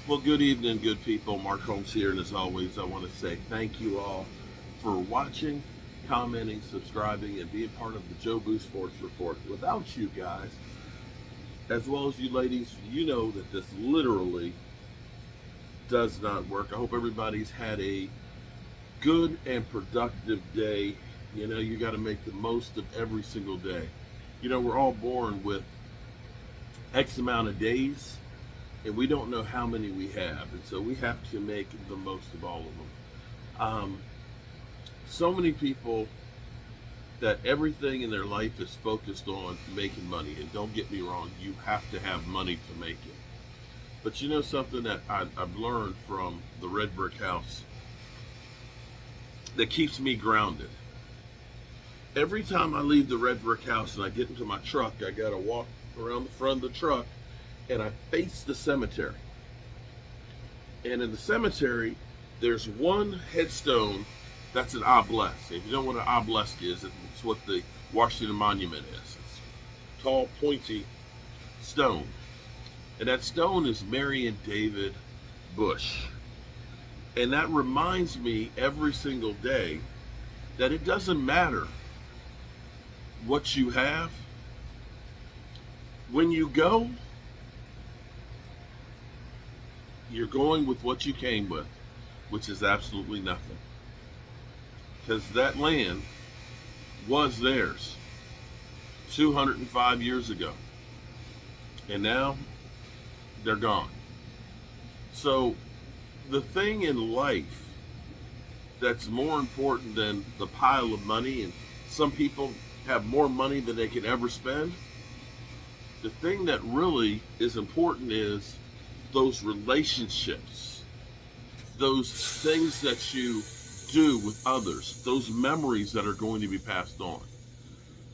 Well, good evening, good people. Mark Holmes here, and as always, I want to say thank you all for watching, commenting, subscribing, and being part of the Joe Boo Sports Report. Without you guys, as well as you ladies, you know that this literally does not work. I hope everybody's had a good and productive day. You know, you got to make the most of every single day. You know, we're all born with X amount of days, and we don't know how many we have, and so we have to make the most of all of them. Um, so many people that everything in their life is focused on making money, and don't get me wrong, you have to have money to make it. But you know something that I've learned from the red brick house that keeps me grounded. Every time I leave the red brick house and I get into my truck, I gotta walk around the front of the truck and I face the cemetery. And in the cemetery, there's one headstone that's an obelisk. If you don't know what an obelisk is, it's what the Washington Monument is. It's a tall, pointy stone. And that stone is Marion David Bush. And that reminds me every single day that it doesn't matter what you have. When you go, you're going with what you came with, which is absolutely nothing. Because that land was theirs 205 years ago. And now they're gone. So the thing in life that's more important than the pile of money, and some people have more money than they can ever spend, the thing that really is important is those relationships, those things that you do with others, those memories that are going to be passed on.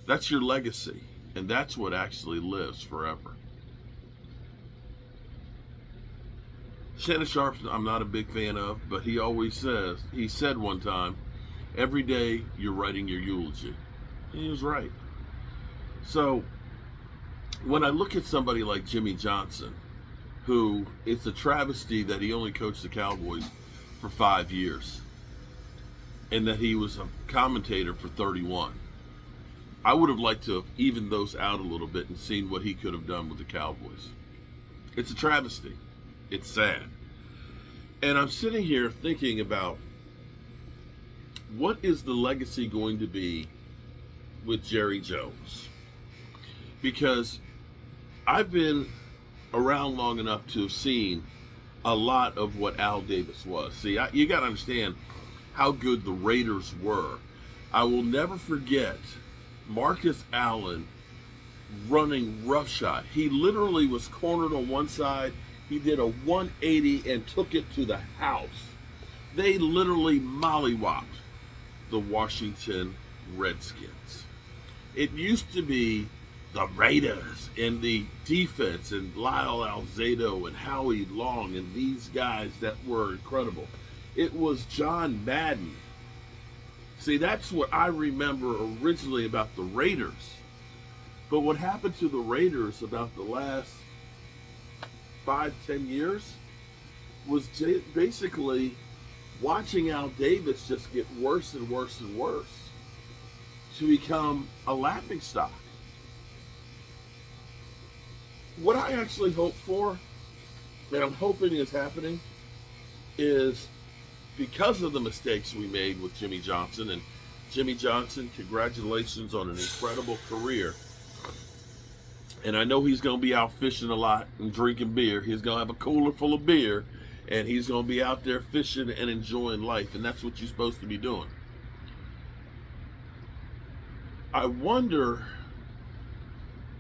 That's your legacy, and that's what actually lives forever. Shannon Sharp, I'm not a big fan of, but he said one time, every day you're writing your eulogy. And he was right. So when I look at somebody like Jimmy Johnson, who it's a travesty that he only coached the Cowboys for 5 years and that he was a commentator for 31. I would have liked to have evened those out a little bit and seen what he could have done with the Cowboys. It's a travesty. It's sad. And I'm sitting here thinking about what is the legacy going to be with Jerry Jones? Because I've been around long enough to have seen a lot of what Al Davis was. See, you got to understand how good the Raiders were. I will never forget Marcus Allen running roughshod. He literally was cornered on one side. He did a 180 and took it to the house. They literally mollywopped the Washington Redskins. It used to be the Raiders and the defense and Lyle Alzado and Howie Long and these guys that were incredible. It was John Madden. See, that's what I remember originally about the Raiders. But what happened to the Raiders about the last 5-10 years was basically watching Al Davis just get worse and worse and worse to become a laughingstock. What I actually hope for, and I'm hoping is happening, is because of the mistakes we made with Jimmy Johnson, and Jimmy Johnson, congratulations on an incredible career. And I know he's going to be out fishing a lot and drinking beer. He's going to have a cooler full of beer, and he's going to be out there fishing and enjoying life, and that's what you're supposed to be doing. I wonder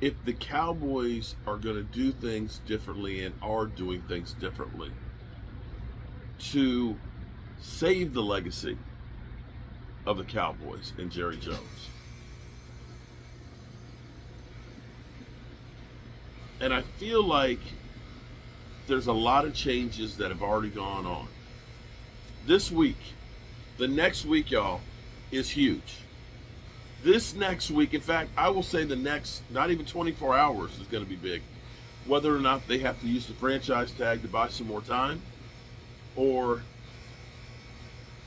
if the Cowboys are going to do things differently and are doing things differently to save the legacy of the Cowboys and Jerry Jones. And I feel like there's a lot of changes that have already gone on. This week, the next week, y'all, is huge. This next week, in fact, I will say the next, not even 24 hours is going to be big. whether or not they have to use the franchise tag to buy some more time, or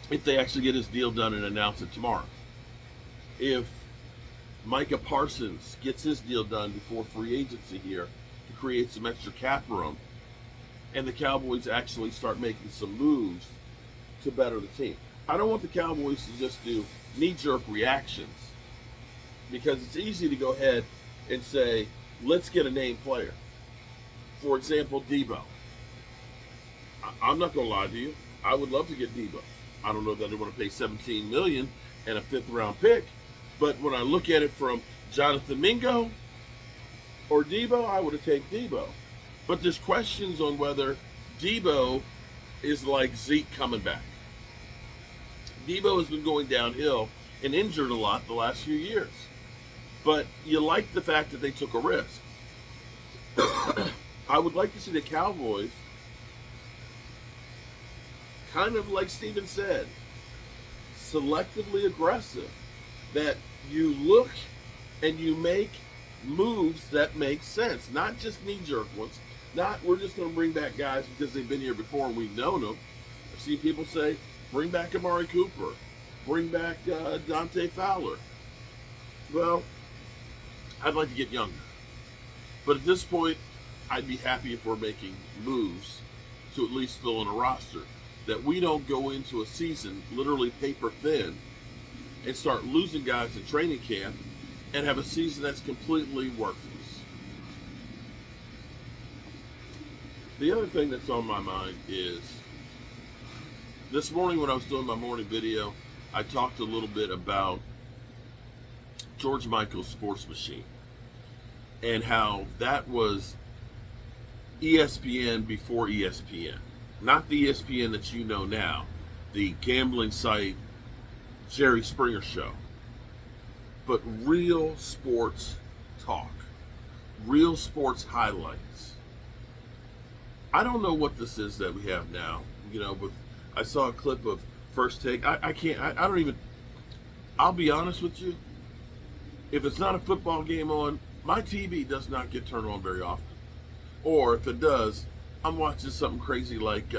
if they actually get his deal done and announce it tomorrow. If Micah Parsons gets his deal done before free agency here to create some extra cap room, and the Cowboys actually start making some moves to better the team. I don't want the Cowboys to just do knee-jerk reactions, because it's easy to go ahead and say, let's get a name player. For example, Debo. I'm not going to lie to you. I would love to get Debo. I don't know that I want to pay $17 million and a fifth-round pick, but when I look at it from Jonathan Mingo or Debo, I would have taken Debo. But there's questions on whether Debo is like Zeke coming back. Debo has been going downhill and injured a lot the last few years. But you like the fact that they took a risk. I would like to see the Cowboys, kind of like Steven said, selectively aggressive. That you look and you make moves that make sense, not just knee-jerk ones. Not we're just going to bring back guys because they've been here before and we've known them. I've seen people say, bring back Amari Cooper, bring back Dante Fowler. Well, I'd like to get younger. But at this point, I'd be happy if we're making moves to at least fill in a roster. That we don't go into a season literally paper thin and start losing guys in training camp and have a season that's completely worthless. The other thing that's on my mind is, this morning when I was doing my morning video, I talked a little bit about George Michael's Sports Machine and how that was ESPN before ESPN. Not the ESPN that you know now, the gambling site, Jerry Springer show, but real sports talk, real sports highlights. I don't know what this is that we have now, but I saw a clip of First Take. I don't even, I'll be honest with you, if it's not a football game on, my TV does not get turned on very often. Or if it does, I'm watching something crazy like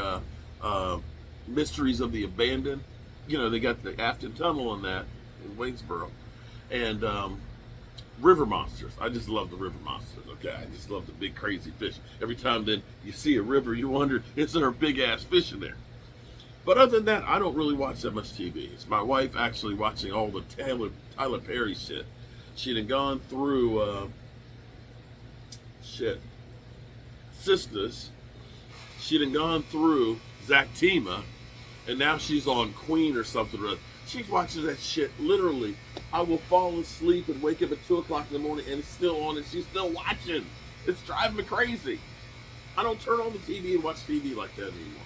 Mysteries of the Abandoned. They got the Afton Tunnel on that in Waynesboro. And river monsters. I just love the river monsters, okay? I just love the big crazy fish. Every time then you see a river, you wonder, is there a big ass fish in there? But other than that, I don't really watch that much TV. It's my wife actually watching all the Tyler Perry shit. She'd have gone through Sisters. She'd have gone through Zactima, and now she's on Queen or something. She watches that shit literally. I will fall asleep and wake up at 2 o'clock in the morning and it's still on and she's still watching. It's driving me crazy. I don't turn on the TV and watch TV like that anymore.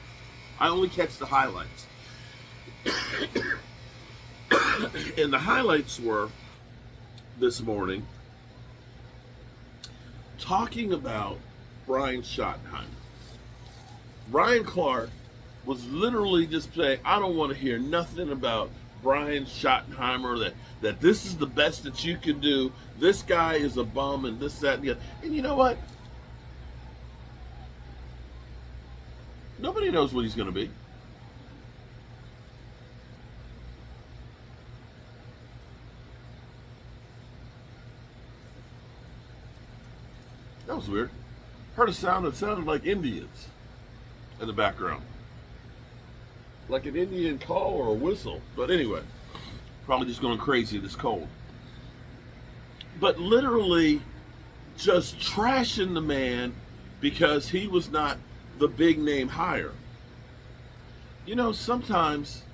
I only catch the highlights. And the highlights were this morning talking about Brian Schottenheimer. Ryan Clark was literally just saying, I don't want to hear nothing about Brian Schottenheimer, that this is the best that you can do. This guy is a bum and this, that, and the other. And you know what? Nobody knows what he's going to be. That was weird. Heard a sound that sounded like Indians in the background. Like an Indian call or a whistle. But anyway, probably just going crazy this cold. But literally just trashing the man because he was not the big name hire. Sometimes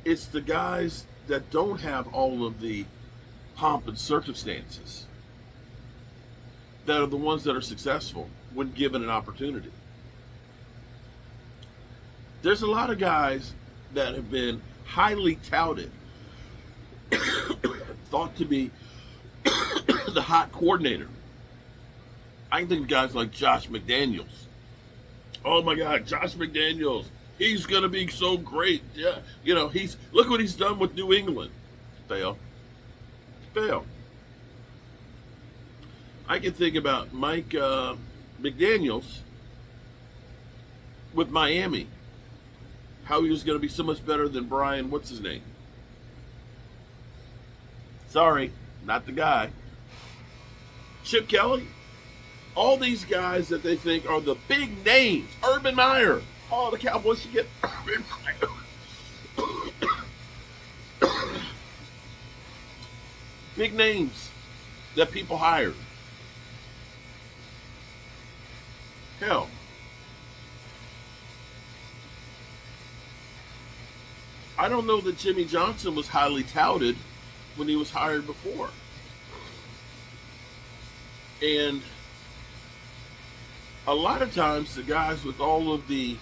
it's the guys that don't have all of the pomp and circumstances that are the ones that are successful when given an opportunity. There's a lot of guys that have been highly touted, thought to be the hot coordinator. I can think of guys like Josh McDaniels. Oh my God, Josh McDaniels. He's going to be so great. Yeah, look what he's done with New England. Fail. I can think about Mike McDaniels with Miami, how he was going to be so much better than Brian, what's his name? Sorry, not the guy. Chip Kelly. All these guys that they think are the big names. Urban Meyer. Oh, the Cowboys should get Urban Meyer. Big names that people hired. Hell, I don't know that Jimmy Johnson was highly touted when he was hired before. And a lot of times the guys with all of the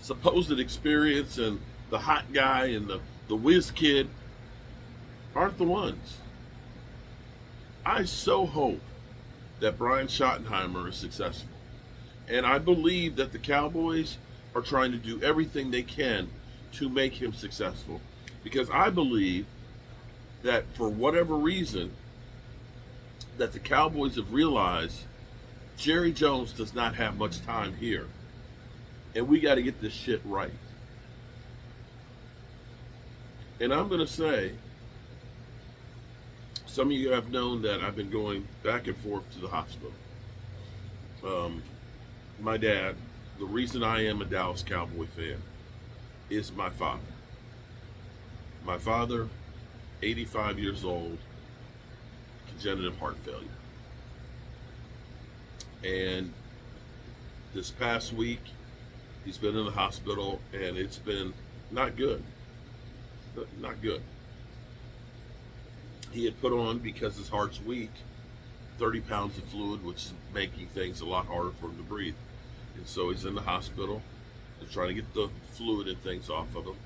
supposed experience and the hot guy and the whiz kid aren't the ones. I so hope that Brian Schottenheimer is successful. And I believe that the Cowboys are trying to do everything they can to make him successful. Because I believe that for whatever reason, that the Cowboys have realized Jerry Jones does not have much time here. And we got to get this shit right. And I'm going to say, some of you have known that I've been going back and forth to the hospital. My dad, the reason I am a Dallas Cowboy fan is my father. My father, 85 years old, congenital heart failure. And this past week, he's been in the hospital, and it's been not good. Not good. He had put on, because his heart's weak, 30 pounds of fluid, which is making things a lot harder for him to breathe. And so he's in the hospital. They're trying to get the fluid and things off of him.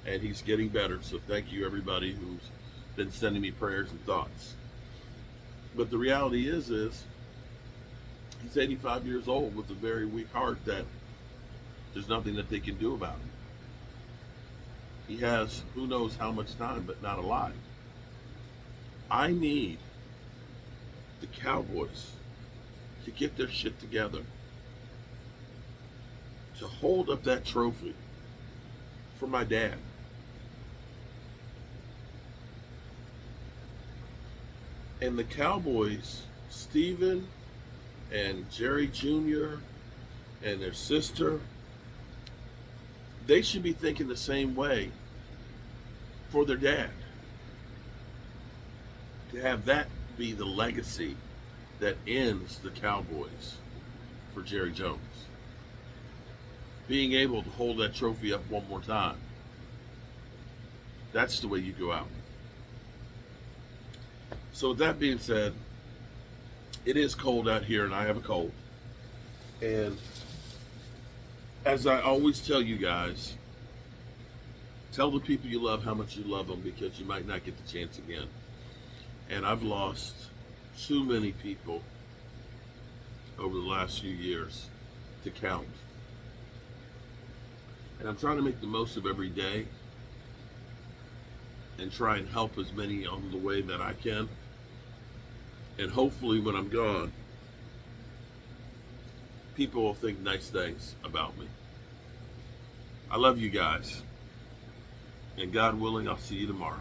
And he's getting better. So thank you, everybody who's been sending me prayers and thoughts. But the reality is he's 85 years old with a very weak heart that there's nothing that they can do about it. He has who knows how much time, but not a lot. I need the Cowboys to get their shit together, to hold up that trophy for my dad. And the Cowboys, Steven and Jerry Jr. and their sister, they should be thinking the same way for their dad. To have that be the legacy that ends the Cowboys for Jerry Jones. Being able to hold that trophy up one more time. That's the way you go out. So with that being said, it is cold out here and I have a cold. And as I always tell you guys, tell the people you love how much you love them, because you might not get the chance again. And I've lost too many people over the last few years to count. And I'm trying to make the most of every day and try and help as many on the way that I can. And hopefully when I'm gone, people will think nice things about me. I love you guys. And God willing, I'll see you tomorrow.